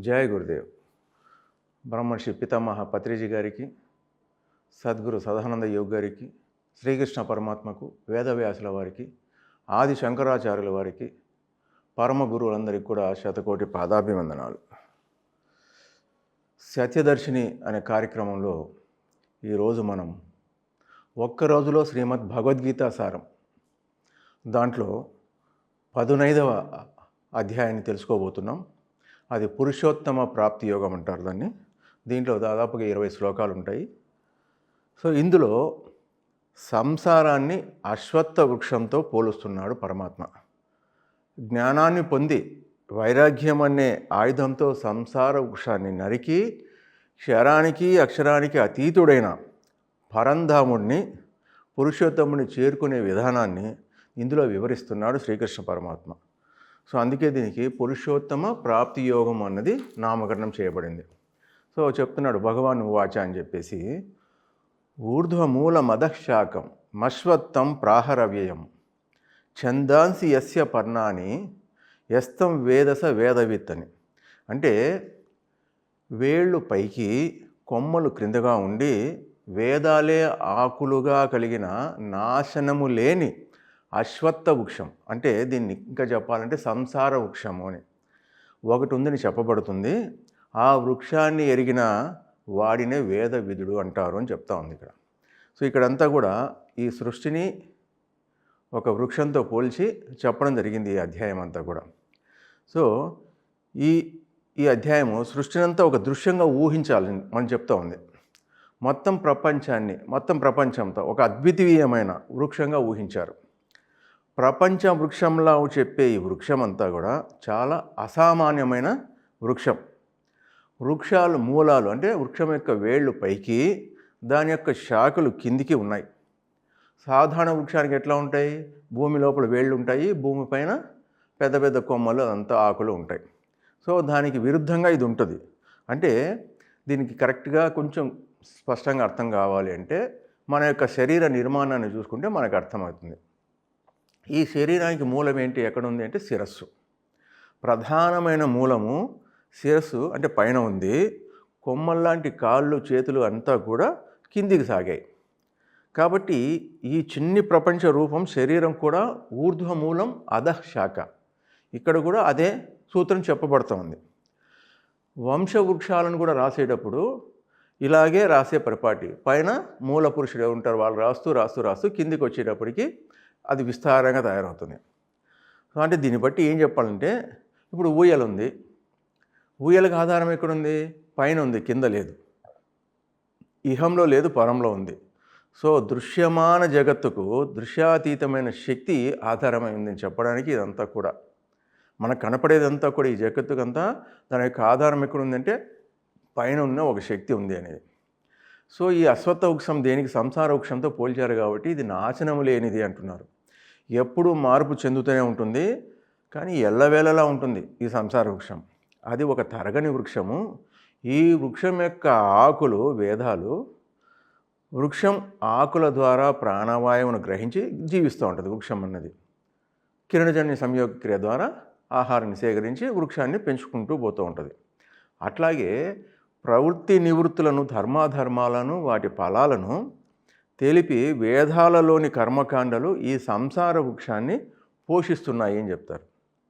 జయ గురుదేవ్. బ్రహ్మర్షి పితామహ పత్రిజీ గారికి, సద్గురు సదానంద యోగ్ గారికి, శ్రీకృష్ణ పరమాత్మకు, వేదవ్యాసుల వారికి, ఆది శంకరాచార్యుల వారికి, పరమ గురువులందరికీ కూడా శతకోటి పాదాభివందనాలు. సత్యదర్శిని అనే కార్యక్రమంలో ఈరోజు మనం ఒక్కరోజులో శ్రీమద్ భగవద్గీత సారం దాంట్లో 15వ అధ్యాయాన్ని తెలుసుకోబోతున్నాం. అది పురుషోత్తమ ప్రాప్తి యోగం అంటారు దాన్ని. దీంట్లో దాదాపుగా 20 శ్లోకాలు ఉంటాయి. సో ఇందులో సంసారాన్ని అశ్వత్థ వృక్షంతో పోలుస్తున్నాడు పరమాత్మ. జ్ఞానాన్ని పొంది వైరాగ్యం అనే ఆయుధంతో సంసార వృక్షాన్ని నరికి క్షరానికి అక్షరానికి అతీతుడైన పరంధాముడిని, పురుషోత్తముని చేరుకునే విధానాన్ని ఇందులో వివరిస్తున్నాడు శ్రీకృష్ణ పరమాత్మ. సో అందుకే దీనికి పురుషోత్తమ ప్రాప్తి యోగం అన్నది నామకరణం చేయబడింది. సో చెప్తున్నాడు భగవాన్ వాచ అని చెప్పేసి, ఊర్ధ్వమూల మదశాకం మశ్వత్తం ప్రాహరవ్యయం ఛందాంసి యస్య పర్ణాని యస్తం వేదస వేదవిత్ అని. అంటే వేళ్ళు పైకి కొమ్మలు క్రిందగా ఉండి వేదాలే ఆకులుగా కలిగిన నాశనము లేని అశ్వత్థ వృక్షం, అంటే దీన్ని ఇంకా చెప్పాలంటే సంసార వృక్షము అని ఒకటి ఉందని చెప్పబడుతుంది. ఆ వృక్షాన్ని ఎరిగిన వాడినే వేద విధుడు అంటారు అని చెప్తా ఉంది ఇక్కడ. సో ఇక్కడంతా కూడా ఈ సృష్టిని ఒక వృక్షంతో పోల్చి చెప్పడం జరిగింది ఈ అధ్యాయం అంతా కూడా. సో ఈ అధ్యాయము సృష్టినంతా ఒక దృశ్యంగా ఊహించాలని మనం చెప్తా ఉంది. మొత్తం ప్రపంచంతో ఒక అద్వితీయమైన వృక్షంగా ఊహించారు. ప్రపంచ వృక్షంలా చెప్పే ఈ వృక్షం అంతా కూడా చాలా అసామాన్యమైన వృక్షం. వృక్షాలు మూలాలు అంటే వృక్షం యొక్క వేళ్ళు పైకి, దాని యొక్క శాఖలు కిందికి ఉన్నాయి. సాధారణ వృక్షానికి ఎట్లా ఉంటాయి? భూమి లోపల వేళ్ళు ఉంటాయి, భూమిపైన పెద్ద పెద్ద కొమ్మలు అదంతా ఆకులు ఉంటాయి. సో దానికి విరుద్ధంగా ఇది ఉంటుంది. అంటే దీనికి కరెక్ట్గా కొంచెం స్పష్టంగా అర్థం కావాలి అంటే మన యొక్క శరీర నిర్మాణాన్ని చూసుకుంటే మనకు అర్థమవుతుంది. ఈ శరీరానికి మూలం ఏంటి, ఎక్కడ ఉంది అంటే శిరస్సు. ప్రధానమైన మూలము శిరస్సు అంటే పైన ఉంది. కొమ్మల్లాంటి కాళ్ళు చేతులు అంతా కూడా కిందికి సాగాయి. కాబట్టి ఈ చిన్ని ప్రపంచ రూపం శరీరం కూడా ఊర్ధ్వమూలం అధః శాఖ. ఇక్కడ కూడా అదే సూత్రం చెప్పబడుతోంది. వంశవృక్షాలను కూడా రాసేటప్పుడు ఇలాగే రాసే పరిపాటి. పైన మూల పురుషుడు ఉంటారు, వాళ్ళు రాస్తూ రాస్తూ రాస్తూ కిందికి వచ్చేటప్పటికి అది విస్తారంగా తయారవుతుంది. సో అంటే దీన్ని బట్టి ఏం చెప్పాలంటే, ఇప్పుడు ఊయల ఉంది, ఊయలకు ఆధారం ఎక్కడుంది? పైన ఉంది, కింద లేదు. ఇహంలో లేదు, పరంలో ఉంది. సో దృశ్యమాన జగత్తుకు దృశ్యాతీతమైన శక్తి ఆధారమై ఉందని చెప్పడానికి ఇదంతా కూడా మనకు కనపడేదంతా కూడా ఈ జగత్తుకంతా దాని యొక్క ఆధారం ఎక్కడుందంటే పైన ఉన్న ఒక శక్తి ఉంది అనేది. సో ఈ అశ్వత్థ వృక్షం దేనికి? సంసార వృక్షంతో పోల్చారు కాబట్టి ఇది నాశనము లేనిది అంటున్నారు. ఎప్పుడూ మార్పు చెందుతూనే ఉంటుంది, కానీ ఎల్లవేళలా ఉంటుంది ఈ సంసార వృక్షం. అది ఒక తరగని వృక్షము. ఈ వృక్షం యొక్క ఆకులు వేదాలు. వృక్షం ఆకుల ద్వారా ప్రాణవాయువును గ్రహించి జీవిస్తూ ఉంటుంది వృక్షం అన్నది. కిరణజన్య సంయోగ క్రియ ద్వారా ఆహారాన్ని సేకరించి వృక్షాన్ని పెంచుకుంటూ పోతూ ఉంటుంది. అట్లాగే ప్రవృత్తి నివృత్తులను, ధర్మాధర్మాలను, వాటి ఫలాలను తెలిపి వేదాలలోని కర్మకాండలు ఈ సంసార వృక్షాన్ని పోషిస్తున్నాయి అని చెప్తారు.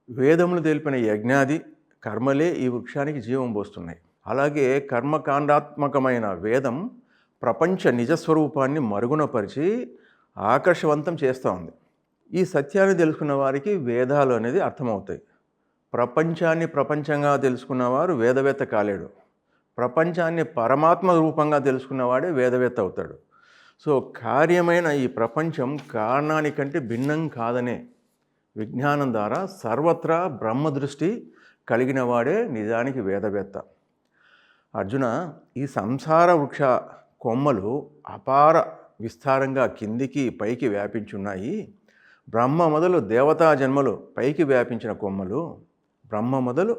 వేదములు తెలిపిన యజ్ఞాది కర్మలే ఈ వృక్షానికి జీవం పోస్తున్నాయి. అలాగే కర్మకాండాత్మకమైన వేదం ప్రపంచ నిజస్వరూపాన్ని మరుగునపరిచి ఆకర్షవంతం చేస్తూ ఉంది. ఈ సత్యాన్ని తెలుసుకున్న వారికి వేదాలు అనేది అర్థమవుతాయి. ప్రపంచాన్ని ప్రపంచంగా తెలుసుకున్నవారు వేదవేత్త కాలేడు. ప్రపంచాన్ని పరమాత్మ రూపంగా తెలుసుకున్నవాడే వేదవేత్త అవుతాడు. సో కార్యమైన ఈ ప్రపంచం కారణానికంటే భిన్నం కాదనే విజ్ఞానం ద్వారా సర్వత్రా బ్రహ్మదృష్టి కలిగిన వాడే నిజానికి వేదవేత్త. అర్జున, ఈ సంసార వృక్ష కొమ్మలు అపార విస్తారంగా కిందికి పైకి వ్యాపించున్నాయి. బ్రహ్మ మొదలు దేవతా జన్మలు పైకి వ్యాపించిన కొమ్మలు, బ్రహ్మ మొదలు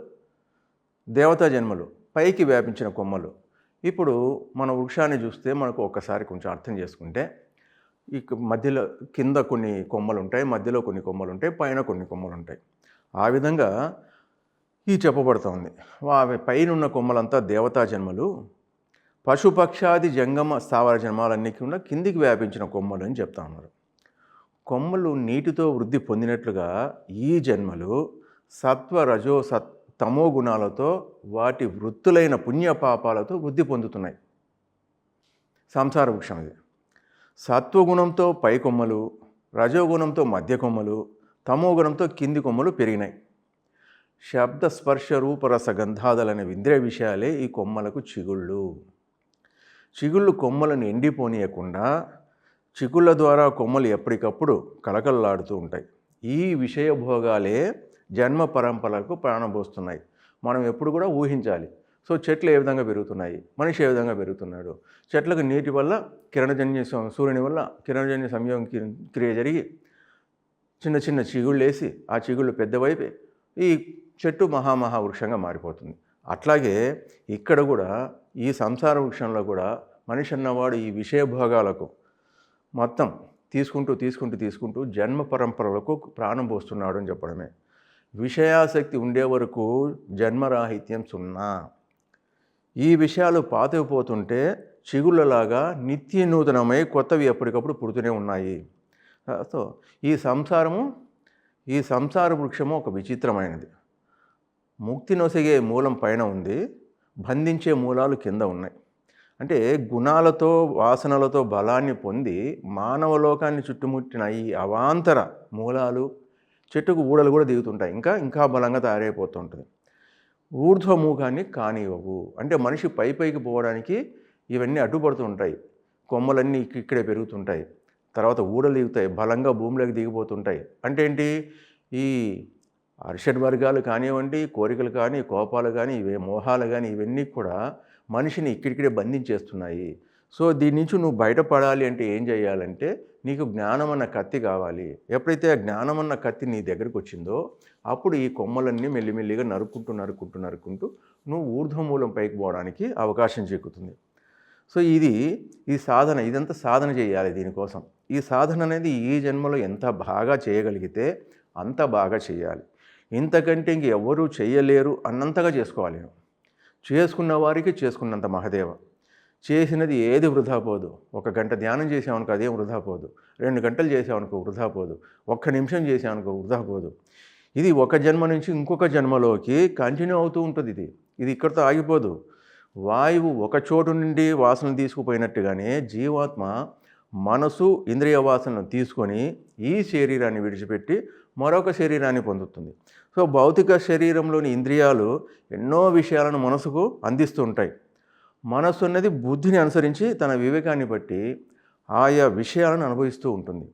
దేవతా జన్మలు పైకి వ్యాపించిన కొమ్మలు. ఇప్పుడు మన వృక్షాన్ని చూస్తే మనకు ఒక్కసారి కొంచెం అర్థం చేసుకుంటే, ఈ మధ్యలో కింద కొన్ని కొమ్మలు ఉంటాయి, మధ్యలో కొన్ని కొమ్మలు ఉంటాయి, పైన కొన్ని కొమ్మలు ఉంటాయి. ఆ విధంగా ఇది చెప్పబడుతోంది. అవి పైనున్న కొమ్మలంతా దేవతా జన్మలు, పశుపక్షాది జంగమ స్థావర జన్మాలన్నీ కూడా కిందికి వ్యాపించిన కొమ్మలు అని చెప్తా ఉన్నారు. కొమ్మలు నీటితో వృద్ధి పొందినట్లుగా ఈ జన్మలు సత్వ రజో తమో గుణాలతో వాటి వృత్తులైన పుణ్యపాపాలతో వృద్ధి పొందుతున్నాయి. సంసార వృక్షం ఇది. సత్వగుణంతో పై కొమ్మలు, రజోగుణంతో మధ్య కొమ్మలు, తమో గుణంతో కింది కొమ్మలు పెరిగినాయి. శబ్ద స్పర్శ రూపరస గంధాదలనే ఇంద్రియ విషయాలే ఈ కొమ్మలకు చిగుళ్ళు. చిగుళ్ళు కొమ్మలను ఎండిపోనీయకుండా చిగుళ్ళ ద్వారా కొమ్మలు ఎప్పటికప్పుడు కలకలలాడుతూ ఉంటాయి. ఈ విషయభోగాలే జన్మ పరంపరలకు ప్రాణపోస్తున్నాయి. మనం ఎప్పుడు కూడా ఊహించాలి. సో చెట్లు ఏ విధంగా పెరుగుతున్నాయి, మనిషి ఏ విధంగా పెరుగుతున్నాడు. చెట్లకు నీటి వల్ల కిరణజన్య సూర్యుని వల్ల కిరణజన్య సంయోగం క్రియ జరిగి చిన్న చిన్న చిగుళ్ళు వేసి ఆ చిగుళ్ళు పెద్దవైపు ఈ చెట్టు మహావృక్షంగా మారిపోతుంది. అట్లాగే ఇక్కడ కూడా ఈ సంసార వృక్షంలో కూడా మనిషి అన్నవాడు ఈ విషయభోగాలకు మొత్తం తీసుకుంటూ జన్మ పరంపరలకు ప్రాణం పోస్తున్నాడు అని చెప్పడమే. విషయాసక్తి ఉండే వరకు జన్మరాహిత్యం సున్నా. ఈ విషయాలు పాతకపోతుంటే చిగుళ్ళలాగా నిత్య నూతనమై కొత్తవి ఎప్పటికప్పుడు పుడుతూనే ఉన్నాయి. సో ఈ సంసార వృక్షము ఒక విచిత్రమైనది. ముక్తి నొసగే మూలం పైన ఉంది, బంధించే మూలాలు కింద ఉన్నాయి. అంటే గుణాలతో వాసనలతో బలాన్ని పొంది మానవ లోకాన్ని చుట్టుముట్టిన ఈ అవాంతర మూలాలు చెట్టుకు ఊడలు కూడా దిగుతుంటాయి, ఇంకా బలంగా తయారైపోతుంటుంది. ఊర్ధ్వముఖాన్ని కానివ్వవు. అంటే మనిషి పైకి పోవడానికి ఇవన్నీ అడ్డుపడుతూ ఉంటాయి. కొమ్మలన్నీ ఇక్కడే పెరుగుతుంటాయి, తర్వాత ఊడలు దిగుతాయి, బలంగా భూమిలోకి దిగిపోతుంటాయి. అంటే ఏంటి, ఈ అరిషడ్ వర్గాలు కానివ్వండి, కోరికలు కానీ, కోపాలు కానీ, మోహాలు కానీ, ఇవన్నీ కూడా మనిషిని ఇక్కడిక్కడే బంధించేస్తున్నాయి. సో దీని నుంచి నువ్వు బయటపడాలి అంటే ఏం చేయాలంటే నీకు జ్ఞానం అన్న కత్తి కావాలి. ఎప్పుడైతే ఆ జ్ఞానం అన్న కత్తి నీ దగ్గరికి వచ్చిందో అప్పుడు ఈ కొమ్మలన్నీ మెల్లిమెల్లిగా నరుక్కుంటూ నువ్వు ఊర్ధ్వమూలం పైకి పోవడానికి అవకాశం చిక్కుతుంది. సో ఈ సాధన, ఇదంతా సాధన చేయాలి. దీనికోసం ఈ సాధన అనేది ఈ జన్మలో ఎంత బాగా చేయగలిగితే అంత బాగా చేయాలి. ఇంతకంటే ఎవరూ చేయలేరు అన్నంతగా చేసుకోవాలి. చేసుకున్న వారికి చేసుకున్నంత మహదేవ. చేసినది ఏది వృధా పోదు. 1 గంట ధ్యానం చేసామనుకో అదేం వృధా పోదు. 2 గంటలు చేసామనుకో వృధా పోదు. 1 నిమిషం చేసామనుకో వృధా పోదు. ఇది ఒక జన్మ నుంచి ఇంకొక జన్మలోకి కంటిన్యూ అవుతూ ఉంటుంది. ఇది ఇక్కడితో ఆగిపోదు. వాయువు ఒక చోటు నుండి వాసనలు తీసుకుపోయినట్టుగానే జీవాత్మ మనసు ఇంద్రియ వాసనను తీసుకొని ఈ శరీరాన్ని విడిచిపెట్టి మరొక శరీరాన్ని పొందుతుంది. సో భౌతిక శరీరంలోని ఇంద్రియాలు ఎన్నో విషయాలను మనసుకు అందిస్తూ ఉంటాయి. మనస్సు అన్నది బుద్ధిని అనుసరించి తన వివేకాన్ని బట్టి ఆయా విషయాలను అనుభవిస్తూ ఉంటుంది.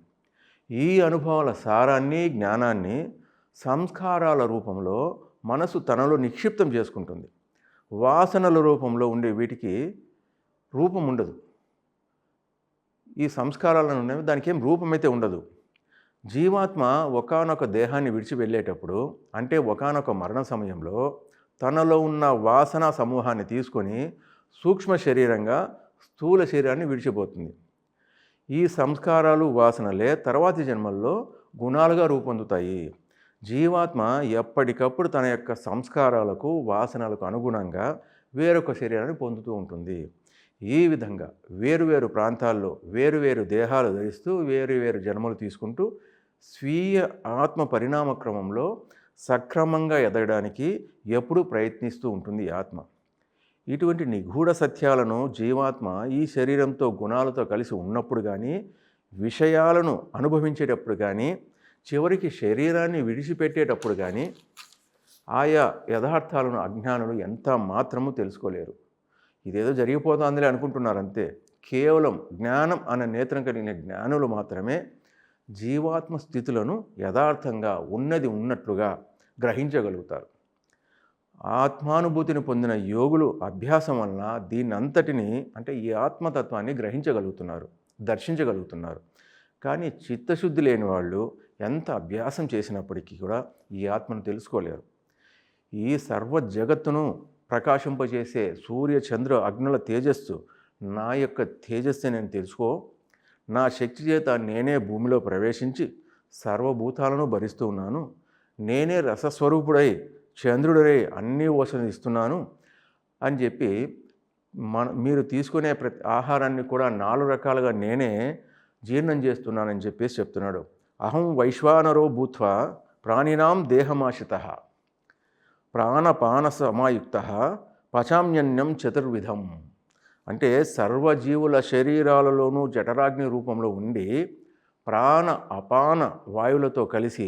ఈ అనుభవాల సారాన్ని, జ్ఞానాన్ని సంస్కారాల రూపంలో మనసు తనలో నిక్షిప్తం చేసుకుంటుంది. వాసనల రూపంలో ఉండే వీటికి రూపం ఉండదు. ఈ సంస్కారాలను ఉన్నవి, దానికి ఏం రూపమైతే ఉండదు. జీవాత్మ ఒకానొక దేహాన్ని విడిచి వెళ్ళేటప్పుడు, అంటే ఒకానొక మరణ సమయంలో తనలో ఉన్న వాసన సమూహాన్ని తీసుకొని సూక్ష్మ శరీరంగా స్థూల శరీరాన్ని విడిచిపోతుంది. ఈ సంస్కారాలు, వాసనలే తర్వాతి జన్మల్లో గుణాలుగా రూపొందుతాయి. జీవాత్మ ఎప్పటికప్పుడు తన యొక్క సంస్కారాలకు, వాసనలకు అనుగుణంగా వేరొక శరీరాన్ని పొందుతూ ఉంటుంది. ఈ విధంగా వేరువేరు ప్రాంతాల్లో వేరువేరు దేహాలు ధరిస్తూ వేరువేరు జన్మలు తీసుకుంటూ స్వీయ ఆత్మ పరిణామ క్రమంలో సక్రమంగా ఎదగడానికి ఎప్పుడూ ప్రయత్నిస్తూ ఉంటుంది ఆత్మ. ఇటువంటి నిగూఢ సత్యాలను జీవాత్మ ఈ శరీరంతో గుణాలతో కలిసి ఉన్నప్పుడు కానీ, విషయాలను అనుభవించేటప్పుడు కానీ, చివరికి శరీరాన్ని విడిచిపెట్టేటప్పుడు కానీ ఆయా యథార్థాలను అజ్ఞానులు ఎంత మాత్రము తెలుసుకోలేరు. ఇదేదో జరిగిపోతుందిలే అనుకుంటున్నారు అంతే. కేవలం జ్ఞానం అనే నేత్రం కలిగిన జ్ఞానులు మాత్రమే జీవాత్మ స్థితులను యథార్థంగా ఉన్నది ఉన్నట్లుగా గ్రహించగలుగుతారు. ఆత్మానుభూతిని పొందిన యోగులు అభ్యాసం వలన దీన్నంతటిని, అంటే ఈ ఆత్మతత్వాన్ని గ్రహించగలుగుతున్నారు, దర్శించగలుగుతున్నారు. కానీ చిత్తశుద్ధి లేని వాళ్ళు ఎంత అభ్యాసం చేసినప్పటికీ కూడా ఈ ఆత్మను తెలుసుకోలేరు. ఈ సర్వ జగత్తును ప్రకాశింపజేసే సూర్య చంద్ర అగ్నుల తేజస్సు నా యొక్క తేజస్సు నేను తెలుసుకో. నా శక్తి చేత నేనే భూమిలో ప్రవేశించి సర్వభూతాలను భరిస్తూ ఉన్నాను. నేనే రసస్వరూపుడై చంద్రుడరే అన్నీ వసతులు ఇస్తున్నాను అని చెప్పి మీరు తీసుకునే ప్రతి ఆహారాన్ని కూడా 4 రకాలుగా నేనే జీర్ణం చేస్తున్నానని చెప్పేసి చెప్తున్నాడు. అహం వైశ్వానరో భూత్వా ప్రాణినాం దేహమాశ్రితః ప్రాణపాన సమాయుక్తః పచామ్యన్నం చతుర్విధం. అంటే సర్వజీవుల శరీరాలలోనూ జఠరాగ్ని రూపంలో ఉండి ప్రాణ అపాన వాయువులతో కలిసి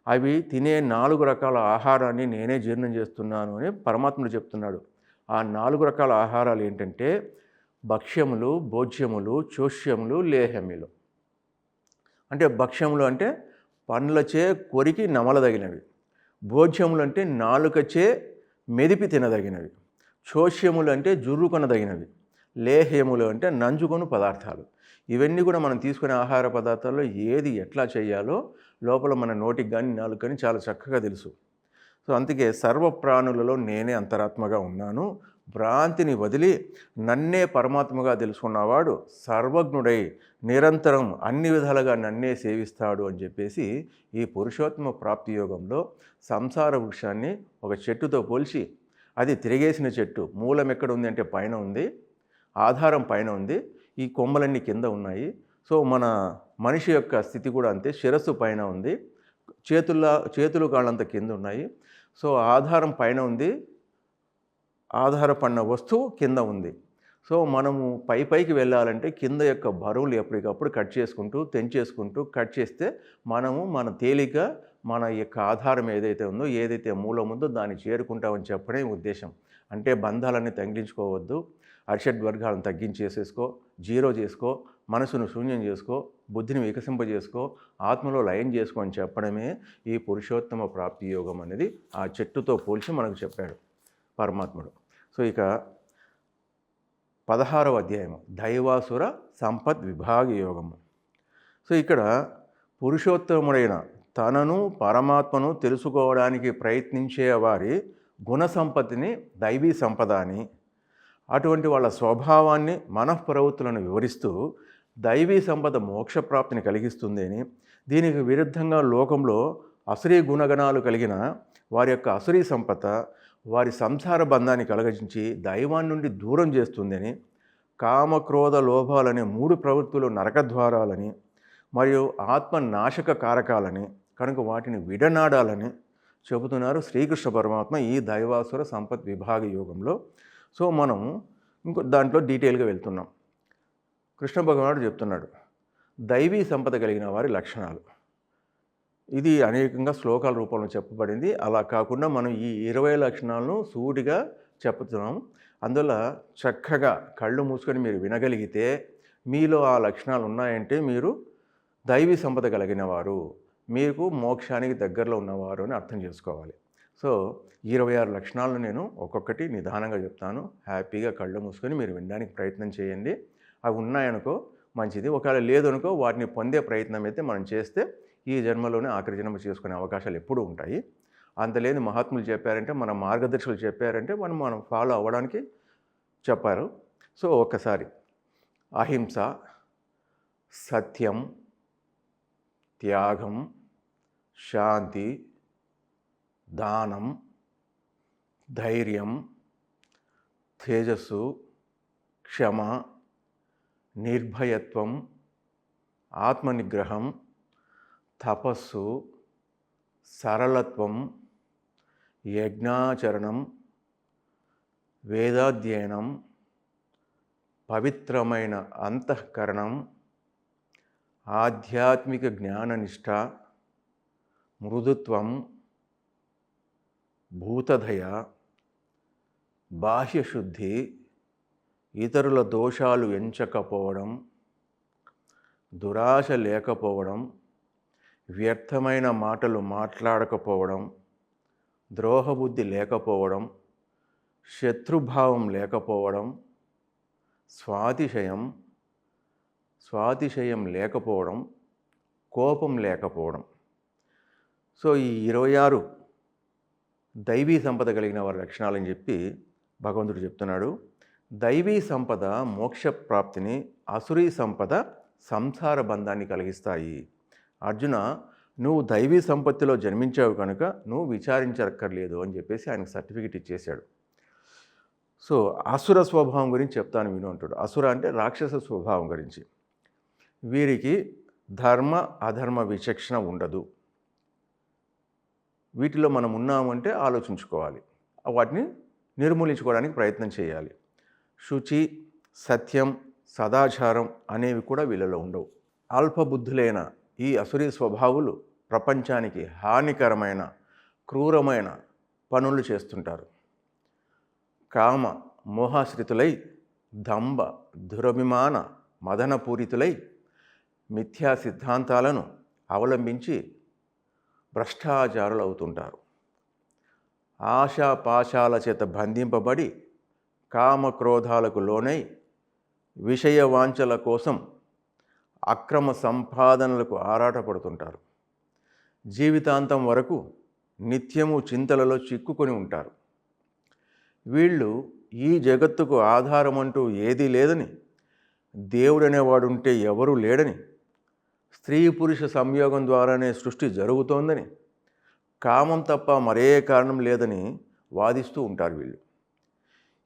అవి తినే 4 రకాల ఆహారాన్ని నేనే జీర్ణం చేస్తున్నాను అని పరమాత్ముడు చెప్తున్నాడు. ఆ 4 రకాల ఆహారాలు ఏంటంటే భక్ష్యములు, భోజ్యములు, చోష్యములు, లేహ్యములు. అంటే భక్ష్యములు అంటే పండ్లచే కొరికి నమలదగినవి, భోజ్యములు అంటే నాలుకచే మెదిపి తినదగినవి, చోష్యములు అంటే జుర్రుకొనదగినవి, లేహ్యములు అంటే నంజుకొను పదార్థాలు. ఇవన్నీ కూడా మనం తీసుకునే ఆహార పదార్థాల్లో ఏది ఎట్లా చేయాలో లోపల మన నోటికి కానీ నాలుగు కానీ చాలా చక్కగా తెలుసు. సో అందుకే సర్వ ప్రాణులలో నేనే అంతరాత్మగా ఉన్నాను. భ్రాంతిని వదిలి నన్నే పరమాత్మగా తెలుసుకున్నవాడు సర్వజ్ఞుడై నిరంతరం అన్ని విధాలుగా నన్నే సేవిస్తాడు అని చెప్పేసి ఈ పురుషోత్తమ ప్రాప్తి యోగంలో సంసార వృక్షాన్ని ఒక చెట్టుతో పోల్చి, అది తిరిగేసిన చెట్టు మూలం ఎక్కడ ఉంది అంటే పైన ఉంది, ఆధారం పైన ఉంది, ఈ కొమ్మలన్నీ కింద ఉన్నాయి. సో మన మనిషి యొక్క స్థితి కూడా అంతే, శిరస్సు పైన ఉంది, చేతులు కాళ్ళంత కింద ఉన్నాయి. సో ఆధారం పైన ఉంది, ఆధారపడిన వస్తువు కింద ఉంది. సో మనము పైకి వెళ్ళాలంటే కింద యొక్క బరువులు ఎప్పటికప్పుడు కట్ చేసుకుంటూ తెంచేసుకుంటూ కట్ చేస్తే మనము మన తేలిక మన యొక్క ఆధారం ఏదైతే ఉందో, ఏదైతే మూలం ఉందో దాన్ని చేరుకుంటామని చెప్పడం ఉద్దేశం. అంటే బంధాలన్నీ తగ్గించుకోవద్దు, అరిషడ్ వర్గాలను తగ్గించేసేసుకో, జీరో చేసుకో, మనసును శూన్యం చేసుకో, బుద్ధిని వికసింపజేసుకో, ఆత్మలో లయం చేసుకో అని చెప్పడమే ఈ పురుషోత్తమ ప్రాప్తి యోగం అనేది ఆ చెట్టుతో పోల్చి మనకు చెప్పాడు పరమాత్ముడు. సో ఇక 16వ అధ్యాయము దైవాసుర సంపద్ విభాగ యోగము. సో ఇక్కడ పురుషోత్తముడైన తనను పరమాత్మను తెలుసుకోవడానికి ప్రయత్నించే వారి గుణ సంపత్తిని దైవీ సంపద అని, అటువంటి వాళ్ళ స్వభావాన్ని మనఃప్రవృత్తులను వివరిస్తూ దైవీ సంపద మోక్షప్రాప్తిని కలిగిస్తుంది అని, దీనికి విరుద్ధంగా లోకంలో అసురీ గుణగణాలు కలిగిన వారి యొక్క అసురీ సంపద వారి సంసార బంధాన్ని కలగించి దైవాన్ని నుండి దూరం చేస్తుందని, కామక్రోధ లోభాలనే 3 ప్రవృత్తులు నరకద్వారాలని మరియు ఆత్మ నాశక కారకాలని, కనుక వాటిని విడనాడాలని చెబుతున్నారు శ్రీకృష్ణ పరమాత్మ ఈ దైవాసుర సంపత్ విభాగ యోగంలో. సో మనం ఇంకో దాంట్లో డీటెయిల్గా వెళ్తున్నాం. కృష్ణ భగవానుడు చెప్తున్నాడు దైవీ సంపద కలిగిన వారి లక్షణాలు. ఇది అనేకంగా శ్లోకాల రూపంలో చెప్పబడింది. అలా కాకుండా మనం ఈ 20 లక్షణాలను సూటిగా చెప్తున్నాం. అందువల్ల చక్కగా కళ్ళు మూసుకొని మీరు వినగలిగితే మీలో ఆ లక్షణాలు ఉన్నాయంటే మీరు దైవీ సంపద కలిగిన వారు, మీకు మోక్షానికి దగ్గరలో ఉన్నవారు అని అర్థం చేసుకోవాలి. సో 26 లక్షణాలను నేను ఒక్కొక్కటి నిదానంగా చెప్తాను. హ్యాపీగా కళ్ళు మూసుకొని మీరు వినడానికి ప్రయత్నం చేయండి. అవి ఉన్నాయనుకో మంచిది, ఒకవేళ లేదనుకో వాటిని పొందే ప్రయత్నం అయితే మనం చేస్తే ఈ జన్మలోనే ఆఖరి జన్మ చేసుకునే అవకాశాలు ఎప్పుడూ ఉంటాయి. అంతలేని మహాత్ములు చెప్పారంటే, మన మార్గదర్శకులు చెప్పారంటే మనం ఫాలో అవ్వడానికి చెప్పారు. సో ఒక్కసారి అహింస, సత్యం, త్యాగం, శాంతి, దానం, ధైర్యం, తేజస్సు, క్షమ, నిర్భయత్వం, ఆత్మనిగ్రహం, తపస్సు, సరళత్వం, యజ్ఞాచరణం, వేదాధ్యయనం, పవిత్రమైన అంతఃకరణం, ఆధ్యాత్మిక జ్ఞాననిష్ట, మృదుత్వం, భూతదయ, బాహ్యశుద్ధి, ఇతరుల దోషాలు ఎంచకపోవడం, దురాశ లేకపోవడం, వ్యర్థమైన మాటలు మాట్లాడకపోవడం, ద్రోహబుద్ధి లేకపోవడం, శత్రుభావం లేకపోవడం, స్వాతిశయం లేకపోవడం, కోపం లేకపోవడం. సో ఈ 26 దైవీ సంపద కలిగిన వారి లక్షణాలని చెప్పి భగవంతుడు చెప్తున్నాడు. దైవీ సంపద మోక్ష ప్రాప్తిని, అసురీ సంపద సంసార బంధాన్ని కలిగిస్తాయి. అర్జున, నువ్వు దైవీ సంపత్తిలో జన్మించావు కనుక నువ్వు విచారించక్కర్లేదు అని చెప్పేసి ఆయనకు సర్టిఫికెట్ ఇచ్చేశాడు. సో అసుర స్వభావం గురించి చెప్తాను విను అంటాడు. అసుర అంటే రాక్షస స్వభావం గురించి. వీరికి ధర్మ అధర్మ విచక్షణ ఉండదు. వీటిలో మనం ఉన్నామంటే ఆలోచించుకోవాలి, వాటిని నిర్మూలించుకోవడానికి ప్రయత్నం చేయాలి. శుచి, సత్యం, సదాచారం అనేవి కూడా వీళ్ళలో ఉండవు. అల్పబుద్ధులైన ఈ అసురీ స్వభావులు ప్రపంచానికి హానికరమైన క్రూరమైన పనులు చేస్తుంటారు. కామ మోహాశ్రితులై, దంభ దురభిమాన మదనపూరితులై, మిథ్యా సిద్ధాంతాలను అవలంబించి భ్రష్టాచారులు అవుతుంటారు. ఆశాపాశాల చేత బంధింపబడి కామక్రోధాలకు లోనై విషయ వాంఛల కోసం అక్రమ సంపాదనలకు ఆరాటపడుతుంటారు. జీవితాంతం వరకు నిత్యము చింతలలో చిక్కుకొని ఉంటారు. వీళ్ళు ఈ జగత్తుకు ఆధారం అంటూ ఏదీ లేదని, దేవుడనేవాడుంటే ఎవరూ లేడని, స్త్రీ పురుష సంయోగం ద్వారానే సృష్టి జరుగుతోందని, కామం తప్ప మరే కారణం లేదని వాదిస్తూ ఉంటారు వీళ్ళు.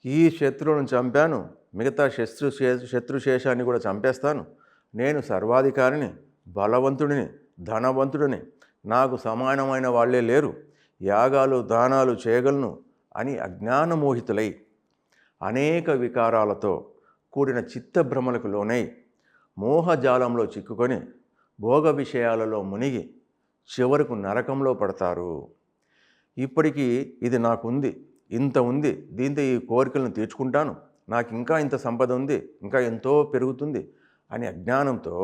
ఈ శత్రువులను చంపాను, మిగతా శత్రుశేషాన్ని కూడా చంపేస్తాను, నేను సర్వాధికారిని, బలవంతుడిని, ధనవంతుడిని, నాకు సమానమైన వాళ్ళే లేరు, యాగాలు దానాలు చేయగలను అని అజ్ఞానమోహితులై అనేక వికారాలతో కూడిన చిత్తభ్రమలకు లోనై మోహజాలంలో చిక్కుకొని భోగ విషయాలలో మునిగి చివరకు నరకంలో పడతారు. ఇప్పటికీ ఇది నాకుంది, ఇంత ఉంది, దీంతో ఈ కోరికలను తీర్చుకుంటాను, నాకు ఇంకా ఇంత సంపద ఉంది, ఇంకా ఎంతో పెరుగుతుంది అని అజ్ఞానంతో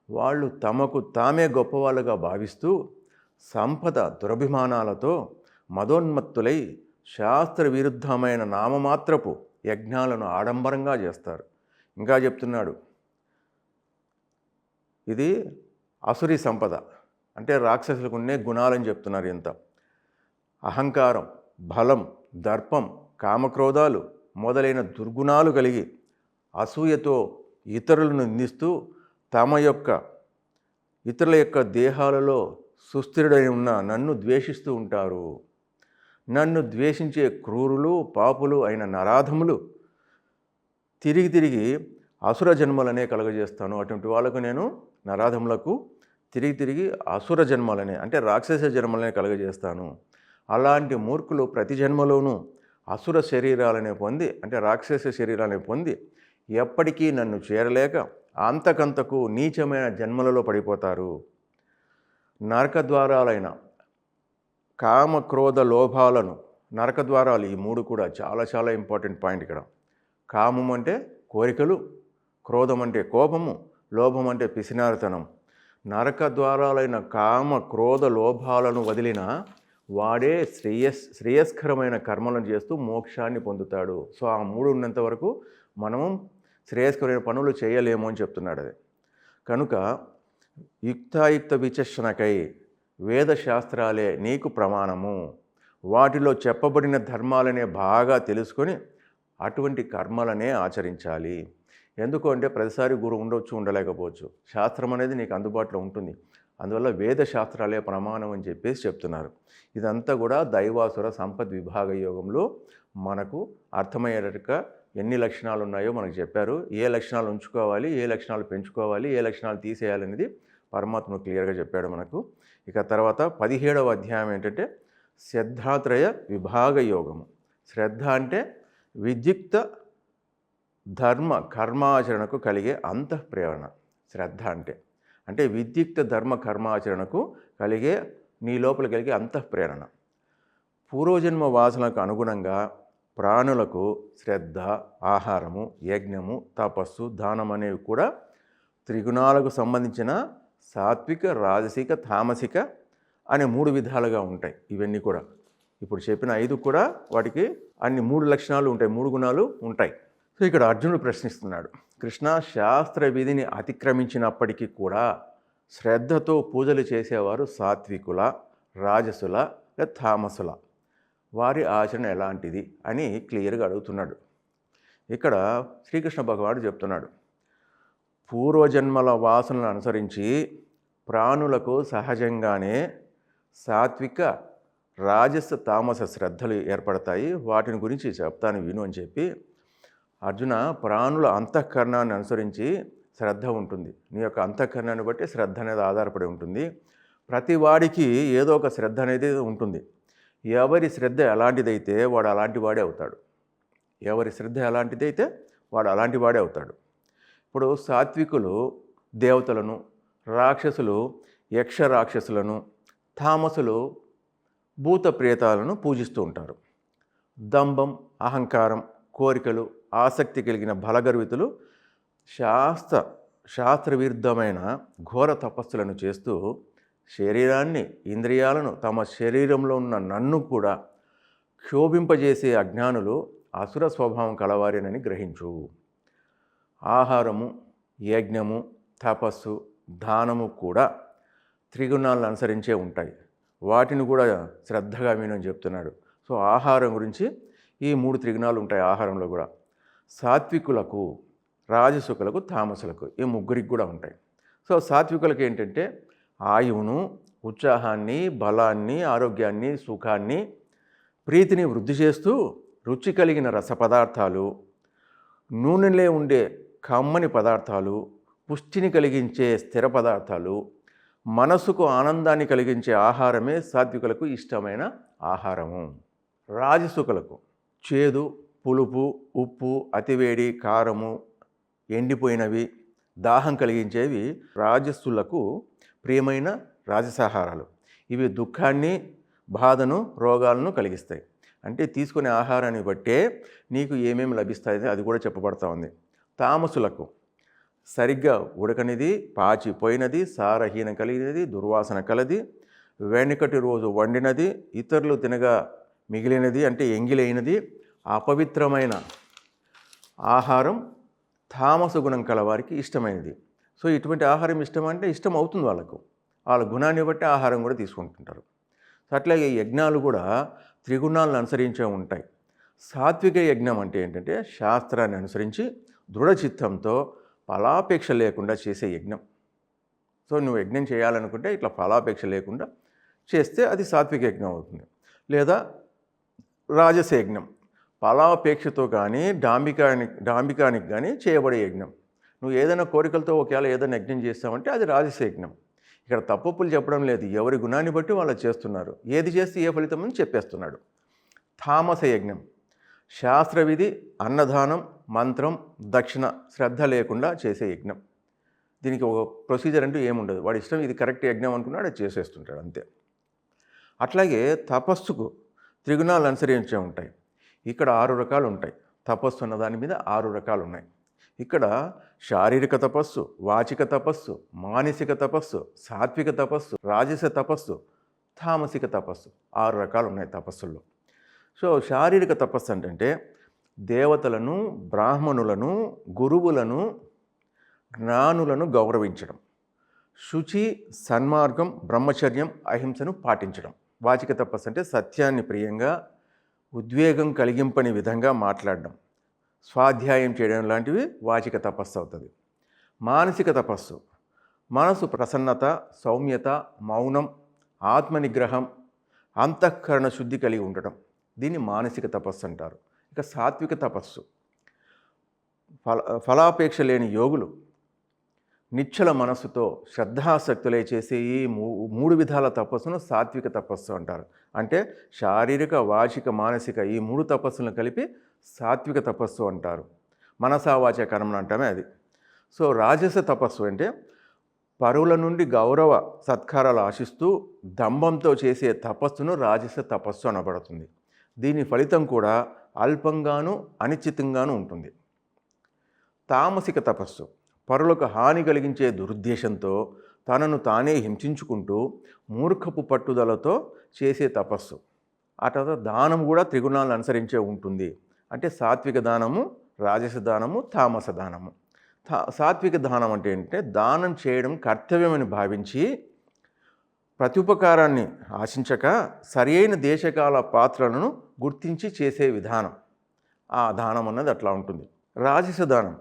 వాళ్ళు తమకు తామే గొప్పవాళ్ళుగా భావిస్తూ సంపద దురభిమానాలతో మదోన్మత్తులై శాస్త్ర విరుద్ధమైన నామమాత్రపు యజ్ఞాలను ఆడంబరంగా చేస్తారు. ఇంకా చెప్తున్నాడు, ఇది అసురీ సంపద అంటే రాక్షసులకు ఉండే గుణాలని చెప్తున్నారు. ఎంత అహంకారం, బలం, దర్పం, కామక్రోధాలు మొదలైన దుర్గుణాలు కలిగి అసూయతో ఇతరులను నిందిస్తూ ఇతరుల యొక్క దేహాలలో సుస్థిరుడై ఉన్న నన్ను ద్వేషిస్తూ ఉంటారు. నన్ను ద్వేషించే క్రూరులు, పాపులు అయిన నరాధములు తిరిగి తిరిగి అసుర జన్మలనే కలుగజేస్తాను. అటువంటి వాళ్ళకు నేను నరాధములకు తిరిగి అసుర జన్మలనే అంటే రాక్షస జన్మలనే కలుగజేస్తాను. అలాంటి మూర్ఖులు ప్రతి జన్మలోనూ అసుర శరీరాలనే పొంది అంటే రాక్షస శరీరాలనే పొంది ఎప్పటికీ నన్ను చేరలేక అంతకంతకు నీచమైన జన్మలలో పడిపోతారు. నరకద్వారాలైన కామ క్రోధ లోభాలను, నరకద్వారాలు ఈ మూడు కూడా చాలా చాలా ఇంపార్టెంట్ పాయింట్ ఇక్కడ. కామం అంటే కోరికలు, క్రోధం అంటే కోపము, లోభం అంటే పిసినారితనం. నరకద్వారాలైన కామ క్రోధ లోభాలను వదిలిన వాడే శ్రేయస్కరమైన కర్మలను చేస్తూ మోక్షాన్ని పొందుతాడు. సో ఆ మూడు ఉన్నంత వరకు మనము శ్రేయస్కరమైన పనులు చేయలేము అని చెప్తున్నాడు. అది కనుక యుక్తాయుక్త విచక్షణకై వేదశాస్త్రాలే నీకు ప్రమాణము. వాటిలో చెప్పబడిన ధర్మాలనే బాగా తెలుసుకొని అటువంటి కర్మలనే ఆచరించాలి. ఎందుకు అంటే ప్రతిసారి గురువు ఉండలేకపోవచ్చు. శాస్త్రం అనేది నీకు అందుబాటులో ఉంటుంది. అందువల్ల వేదశాస్త్రాలే ప్రమాణం అని చెప్పేసి చెప్తున్నారు. ఇదంతా కూడా దైవాసుర సంపద్ విభాగ యోగంలో మనకు అర్థమయ్యేటట్టుగా ఎన్ని లక్షణాలు ఉన్నాయో మనకు చెప్పారు. ఏ లక్షణాలు ఉంచుకోవాలి, ఏ లక్షణాలు పెంచుకోవాలి, ఏ లక్షణాలు తీసేయాలనేది పరమాత్మ క్లియర్గా చెప్పాడు మనకు. ఇక తర్వాత 17వ అధ్యాయం ఏంటంటే శ్రద్ధాత్రయ విభాగ యోగము. శ్రద్ధ అంటే విద్యుక్త ధర్మ కర్మాచరణకు కలిగే అంతఃప్రేరణ. శ్రద్ధ అంటే విద్యుక్త ధర్మ కర్మాచరణకు కలిగే నీ లోపల కలిగే అంతఃప్రేరణ. పూర్వజన్మ వాసనలకు అనుగుణంగా ప్రాణులకు శ్రద్ధ, ఆహారము, యజ్ఞము, తపస్సు, దానం అనేవి కూడా త్రిగుణాలకు సంబంధించిన సాత్విక, రాజసిక, తామసిక అనే 3 విధాలుగా ఉంటాయి. ఇవన్నీ కూడా ఇప్పుడు చెప్పిన 5 కూడా వాటికి అన్ని 3 లక్షణాలు ఉంటాయి, 3 గుణాలు ఉంటాయి. సో ఇక్కడ అర్జునుడు ప్రశ్నిస్తున్నాడు, కృష్ణ, శాస్త్ర విధిని అతిక్రమించినప్పటికీ కూడా శ్రద్ధతో పూజలు చేసేవారు సాత్వికుల, రాజసుల, తామసుల, వారి ఆచరణ ఎలాంటిది అని క్లియర్గా అడుగుతున్నాడు. ఇక్కడ శ్రీకృష్ణ భగవానుడు చెప్తున్నాడు, పూర్వజన్మల వాసనలను అనుసరించి ప్రాణులకు సహజంగానే సాత్విక రాజస తామస శ్రద్ధలు ఏర్పడతాయి, వాటిని గురించి చెప్తాను విను అని చెప్పి, అర్జున ప్రాణుల అంతఃకరణాన్ని అనుసరించి శ్రద్ధ ఉంటుంది. నీ యొక్క అంతఃకరణాన్ని బట్టి శ్రద్ధ అనేది ఆధారపడి ఉంటుంది. ప్రతి వాడికి ఏదో ఒక శ్రద్ధ అనేది ఉంటుంది. ఎవరి శ్రద్ధ ఎలాంటిదైతే వాడు అలాంటి వాడే అవుతాడు. ఎవరి శ్రద్ధ ఎలాంటిదైతే వాడు అలాంటి వాడే అవుతాడు. ఇప్పుడు సాత్వికులు దేవతలను, రాక్షసులు యక్ష రాక్షసులను, తామసులు భూత ప్రేతాలను పూజిస్తూ ఉంటారు. దంభం, అహంకారం, కోరికలు, ఆసక్తి కలిగిన బలగర్వితులు శాస్త్రవిరుద్ధమైన ఘోర తపస్సులను చేస్తూ శరీరాన్ని, ఇంద్రియాలను, తమ శరీరంలో ఉన్న నన్ను కూడా క్షోభింపజేసే అజ్ఞానులు అసుర స్వభావం కలవారేనని గ్రహించు. ఆహారము, యజ్ఞము, తపస్సు, దానము కూడా త్రిగుణాలను అనుసరించే ఉంటాయి. వాటిని కూడా శ్రద్ధగా వినని చెప్తున్నాడు. సో ఆహారం గురించి ఈ 3 త్రిగుణాలు ఉంటాయి ఆహారంలో కూడా. సాత్వికులకు, రాజసుకులకు, తామసులకు ఈ ముగ్గురికి కూడా ఉంటాయి. సో సాత్వికులకు ఏంటంటే ఆయువును, ఉత్సాహాన్ని, బలాన్ని, ఆరోగ్యాన్ని, సుఖాన్ని, ప్రీతిని వృద్ధి చేస్తూ రుచి కలిగిన రస పదార్థాలు, నూనెలే ఉండే కమ్మని పదార్థాలు, పుష్టిని కలిగించే స్థిర పదార్థాలు, మనసుకు ఆనందాన్ని కలిగించే ఆహారమే సాత్వికులకు ఇష్టమైన ఆహారము. రాజసుకులకు చేదు, పులుపు, ఉప్పు, అతివేడి, కారము, ఎండిపోయినవి, దాహం కలిగించేవి రాజసులకు ప్రియమైన రాజసాహారాలు. ఇవి దుఃఖాన్ని, బాధను, రోగాలను కలిగిస్తాయి. అంటే తీసుకునే ఆహారాన్ని బట్టే నీకు ఏమేమి లభిస్తాయో అది కూడా చెప్పబడతా ఉంది. తామసులకు సరిగ్గా ఉడకనిది, పాచిపోయినది, సారహీనం కలిగినది, దుర్వాసన కలది, వెనుకటి రోజు వండినది, ఇతరులు తినగా మిగిలినది అంటే ఎంగిలైనది, అపవిత్రమైన ఆహారం తామస గుణం కలవారికి ఇష్టమైనది. సో ఇటువంటి ఆహారం ఇష్టం అంటే ఇష్టం అవుతుంది వాళ్ళకు. వాళ్ళ గుణాన్ని బట్టి ఆహారం కూడా తీసుకుంటుంటారు. అట్లాగే యజ్ఞాలు కూడా త్రిగుణాలను అనుసరించే ఉంటాయి. సాత్విక యజ్ఞం అంటే ఏంటంటే శాస్త్రాన్ని అనుసరించి దృఢచిత్తంతో ఫలాపేక్ష లేకుండా చేసే యజ్ఞం. సో నువ్వు యజ్ఞం చేయాలనుకుంటే ఇట్లా ఫలాపేక్ష లేకుండా చేస్తే అది సాత్విక యజ్ఞం అవుతుంది. లేదా రాజస యజ్ఞం ఫలాపేక్షతో కానీ డాంబికానికి కానీ చేయబడే యజ్ఞం. నువ్వు ఏదైనా కోరికలతో ఒకవేళ ఏదైనా యజ్ఞం చేస్తావంటే అది రాజస యజ్ఞం. ఇక్కడ తప్పులు చెప్పడం లేదు, ఎవరి గుణాన్ని బట్టి వాళ్ళు చేస్తున్నారు, ఏది చేస్తే ఏ ఫలితం అని చెప్పేస్తున్నాడు. తామస యజ్ఞం శాస్త్రవిధి, అన్నదానం, మంత్రం, దక్షిణ శ్రద్ధ లేకుండా చేసే యజ్ఞం. దీనికి ఒక ప్రొసీజర్ అంటూ ఏముండదు. వాడి ఇష్టం ఇది కరెక్ట్ యజ్ఞం అనుకున్నాడు, అది చేసేస్తుంటాడు అంతే. అట్లాగే తపస్సుకు త్రిగుణాలు అనుసరించే ఉంటాయి. ఇక్కడ 6 రకాలు ఉంటాయి. తపస్సు అన్న దాని మీద 6 రకాలు ఉన్నాయి. ఇక్కడ శారీరక తపస్సు, వాచిక తపస్సు, మానసిక తపస్సు, సాత్విక తపస్సు, రాజస తపస్సు, తామసిక తపస్సు 6 రకాలు ఉన్నాయి తపస్సుల్లో. సో శారీరక తపస్సు అంటే దేవతలను, బ్రాహ్మణులను, గురువులను, జ్ఞానులను గౌరవించడం, శుచి, సన్మార్గం, బ్రహ్మచర్యం, అహింసను పాటించడం. వాచిక తపస్సు అంటే సత్యాన్ని ప్రియంగా, ఉద్వేగం కలిగింపని విధంగా మాట్లాడడం, స్వాధ్యాయం చేయడం లాంటివి వాచిక తపస్సు అవుతుంది. మానసిక తపస్సు మనసు ప్రసన్నత, సౌమ్యత, మౌనం, ఆత్మనిగ్రహం, అంతఃకరణ శుద్ధి కలిగి ఉండటం, దీన్ని మానసిక తపస్సు అంటారు. ఇక సాత్విక తపస్సు ఫలాపేక్ష లేని యోగులు నిశ్చల మనస్సుతో శ్రద్ధాసక్తులై చేసే ఈ 3 విధాల తపస్సును సాత్విక తపస్సు అంటారు. అంటే శారీరక, వాచిక, మానసిక ఈ 3 తపస్సులను కలిపి సాత్విక తపస్సు అంటారు. మనసా వాచ కర్మను అంటామే అది. సో రాజస తపస్సు అంటే పరువుల నుండి గౌరవ సత్కారాలు ఆశిస్తూ దంభంతో చేసే తపస్సును రాజస తపస్సు అనబడుతుంది. దీని ఫలితం కూడా అల్పంగాను, అనిశ్చితంగాను ఉంటుంది. తామసిక తపస్సు పరులకు హాని కలిగించే దురుద్దేశంతో తనను తానే హింసించుకుంటూ మూర్ఖపు పట్టుదలతో చేసే తపస్సు. ఆ తర్వాత దానం కూడా త్రిగుణాలను అనుసరించే ఉంటుంది. అంటే సాత్విక దానము, రాజస దానము, తామస దానము. సాత్విక దానం అంటే ఏంటంటే దానం చేయడం కర్తవ్యమని భావించి ప్రత్యుపకారాన్ని ఆశించక సరియైన దేశకాల పాత్రలను గుర్తించి చేసే విధానం. ఆ దానం అన్నది అట్లా ఉంటుంది. రాజస దానం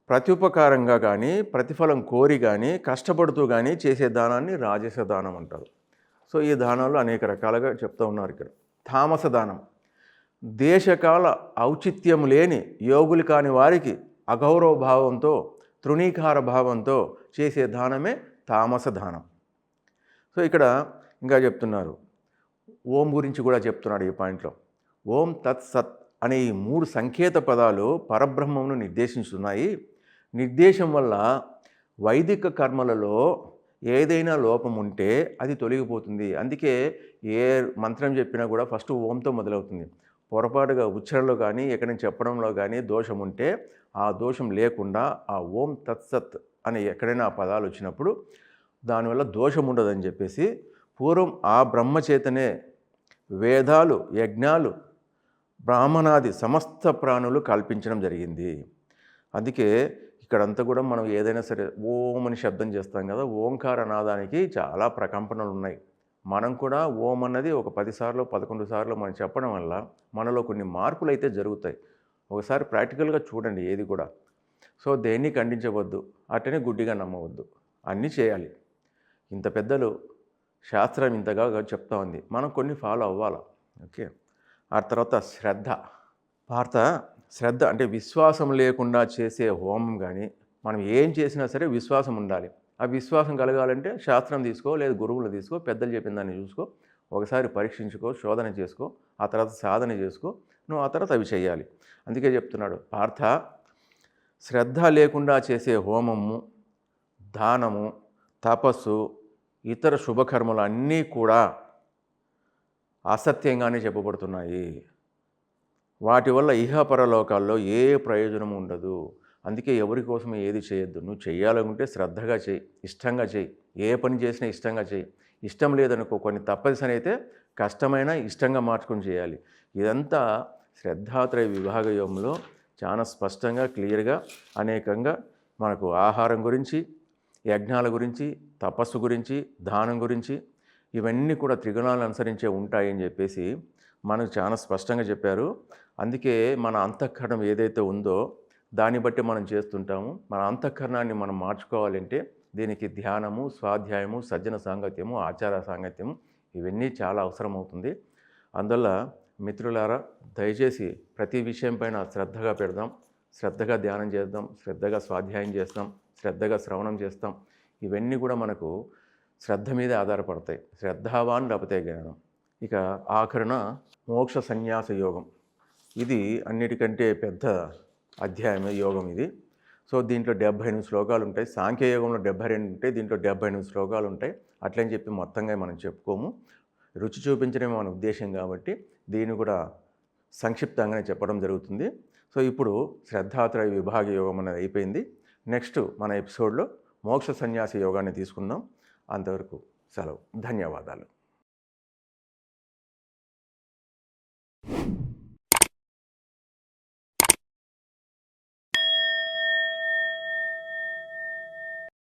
ప్రత్యుపకారంగా కానీ ప్రతిఫలం కోరి కానీ కష్టపడుతూ కానీ చేసే దానాన్ని రాజస దానం అంటారు. సో ఈ దానాలు అనేక రకాలుగా చెప్తూ ఉన్నారు ఇక్కడ. తామస దానం, దేశకాల ఔచిత్యం లేని యోగులు కాని వారికి అగౌరవ భావంతో తృణీకార భావంతో చేసే దానమే తామస దానం. సో ఇక్కడ ఇంకా చెప్తున్నారు, ఓం గురించి కూడా చెప్తున్నాడు ఈ పాయింట్లో. ఓం తత్ సత్ అనే ఈ 3 సంకేత పదాలు పరబ్రహ్మమును నిర్దేశిస్తున్నాయి. నిర్దేశం వల్ల వైదిక కర్మలలో ఏదైనా లోపం ఉంటే అది తొలగిపోతుంది. అందుకే ఏ మంత్రం చెప్పినా కూడా ఫస్ట్ ఓంతో మొదలవుతుంది. పొరపాటుగా ఉచ్చారణలో కానీ ఎక్కడైనా చెప్పడంలో కానీ దోషం ఉంటే ఆ దోషం లేకుండా ఆ ఓం తత్సత్ అని ఎక్కడైనా ఆ పదాలు వచ్చినప్పుడు దానివల్ల దోషం ఉండదని చెప్పేసి పూర్వం ఆ బ్రహ్మచేతనే వేదాలు, యజ్ఞాలు, బ్రాహ్మణాది సమస్త ప్రాణులు కల్పించడం జరిగింది. అందుకే ఇక్కడంతా కూడా మనం ఏదైనా సరే ఓం అని శబ్దం చేస్తాం కదా, ఓంకార నాదానికి చాలా ప్రకంపనలు ఉన్నాయి. మనం కూడా ఓం అన్నది ఒక 10 సార్లు 11 సార్లు మనం చెప్పడం వల్ల మనలో కొన్ని మార్పులు అయితే జరుగుతాయి. ఒకసారి ప్రాక్టికల్గా చూడండి ఏది కూడా. సో దేన్ని ఖండించవద్దు, అట్టనే గుడ్డిగా నమ్మవద్దు, అన్నీ చేయాలి. ఇంత పెద్దలు శాస్త్రం ఇంతగా చెప్తా ఉంది, మనం కొన్ని ఫాలో అవ్వాలి. ఓకే. ఆ తర్వాత శ్రద్ధ. శ్రద్ధ అంటే విశ్వాసం లేకుండా చేసే హోమం కానీ మనం ఏం చేసినా సరే విశ్వాసం ఉండాలి. ఆ విశ్వాసం కలగాలంటే శాస్త్రం తీసుకో, లేదా గురువులు తీసుకో, పెద్దలు చెప్పిన దాన్ని చూసుకో, ఒకసారి పరీక్షించుకో, శోధన చేసుకో, ఆ తర్వాత సాధన చేసుకో, నువ్వు ఆ తర్వాత అవి చేయాలి. అందుకే చెప్తున్నాడు పార్థ, శ్రద్ధ లేకుండా చేసే హోమము, దానము, తపస్సు, ఇతర శుభకర్మలు అన్నీ కూడా అసత్యంగానే చెప్పబడుతున్నాయి. వాటి వల్ల ఇహపరలోకాల్లో ఏ ప్రయోజనం ఉండదు. అందుకే ఎవరి కోసం ఏది చేయొద్దు. నువ్వు చేయాలనుకుంటే శ్రద్ధగా చేయి, ఇష్టంగా చేయి. ఏ పని చేసినా ఇష్టంగా చేయి. ఇష్టం లేదనుకో, కొన్ని తప్పనిసరి అయితే కష్టమైన ఇష్టంగా మార్చుకొని చేయాలి. ఇదంతా శ్రద్ధాత్రయ విభాగ యోగంలో చాలా స్పష్టంగా క్లియర్గా అనేకంగా మనకు ఆహారం గురించి, యజ్ఞాల గురించి, తపస్సు గురించి, దానం గురించి ఇవన్నీ కూడా త్రిగుణాలను అనుసరించే ఉంటాయని చెప్పేసి మనకు చాలా స్పష్టంగా చెప్పారు. అందుకే మన అంతఃకరణం ఏదైతే ఉందో దాన్ని బట్టి మనం చేస్తుంటాము. మన అంతఃకరణాన్ని మనం మార్చుకోవాలంటే దీనికి ధ్యానము, స్వాధ్యాయము, సజ్జన సాంగత్యము, ఆచార సాంగత్యము ఇవన్నీ చాలా అవసరం అవుతుంది. అందువల్ల మిత్రులారా, దయచేసి ప్రతి విషయం పైన శ్రద్ధగా పెడదాం, శ్రద్ధగా ధ్యానం చేద్దాం, శ్రద్ధగా స్వాధ్యాయం చేస్తాం, శ్రద్ధగా శ్రవణం చేస్తాం. ఇవన్నీ కూడా మనకు శ్రద్ధ మీదే ఆధారపడతాయి. శ్రద్ధావాన్ లభతే జ్ఞానం. ఇక ఆఖరణ మోక్ష సన్యాస యోగం. ఇది అన్నిటికంటే పెద్ద అధ్యాయమే యోగం ఇది. సో దీంట్లో 78 శ్లోకాలు ఉంటాయి. సాంఖ్యయోగంలో 72 ఉంటాయి, దీంట్లో 78 శ్లోకాలు ఉంటాయి. అట్లని చెప్పి మొత్తంగా మనం చెప్పుకోము. రుచి చూపించడమే మన ఉద్దేశం కాబట్టి దీన్ని కూడా సంక్షిప్తంగానే చెప్పడం జరుగుతుంది. సో ఇప్పుడు శ్రద్ధాత్రయ విభాగ యోగం అనేది అయిపోయింది. నెక్స్ట్ మన ఎపిసోడ్లో మోక్ష సన్యాస యోగాన్ని తీసుకుందాం. అంతవరకు సెలవు. ధన్యవాదాలు.